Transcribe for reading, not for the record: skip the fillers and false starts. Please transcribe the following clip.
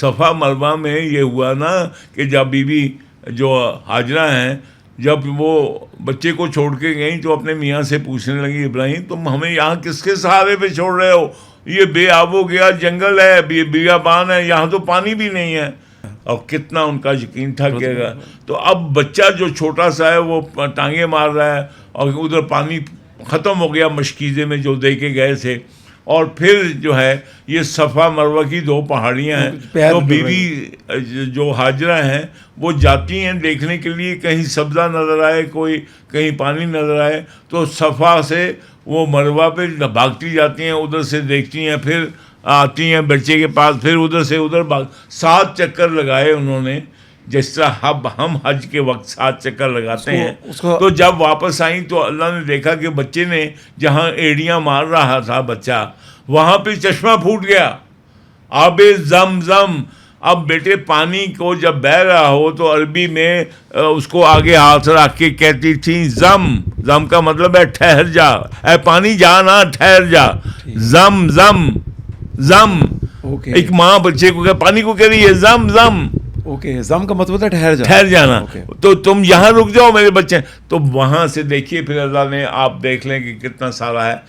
صفا مروہ میں یہ ہوا نا کہ جب بی بی جو ہاجرہ ہیں جب وہ بچے کو چھوڑ کے گئیں تو اپنے میاں سے پوچھنے لگی ابراہیم تم ہمیں یہاں کس کے سہارے پہ چھوڑ رہے ہو؟ یہ بے آب و گیا جنگل ہے، بیابان ہے، یہاں تو پانی بھی نہیں ہے. اور کتنا ان کا یقین تھا کہ تو اب بچہ جو چھوٹا سا ہے وہ ٹانگیں مار رہا ہے اور ادھر پانی ختم ہو گیا مشکیزے میں جو دے کے گئے تھے. اور پھر جو ہے یہ صفا مروہ کی دو پہاڑیاں ہیں تو بیوی جو ہاجرہ ہیں وہ جاتی ہیں دیکھنے کے لیے کہیں سبزہ نظر آئے، کوئی کہیں پانی نظر آئے، تو صفا سے وہ مروہ پہ بھاگتی جاتی ہیں، ادھر سے دیکھتی ہیں، پھر آتی ہیں بچے کے پاس، پھر ادھر سے ادھر 7 چکر لگائے انہوں نے، جس طرح ہم حج کے وقت 7 چکر لگاتے ہیں. تو جب واپس آئیں تو اللہ نے دیکھا کہ بچے نے جہاں ایڑیاں مار رہا تھا بچہ وہاں پہ چشمہ پھوٹ گیا، آب زمزم. اب بیٹے پانی کو جب بہہ رہا ہو تو عربی میں اس کو آگے ہاتھ رکھ کے کہتی تھی زم کا مطلب ہے ٹھہر جا، اے پانی جا نہ ٹھہر جا، زم. ایک ماں بچے کو پانی کو کہہ رہی ہے زم. زم کا مطلب ہے ٹھہر جانا. تو تم یہاں رک جاؤ میرے بچے. تو وہاں سے دیکھیے پھر اللہ نے، آپ دیکھ لیں کہ کتنا سارا ہے.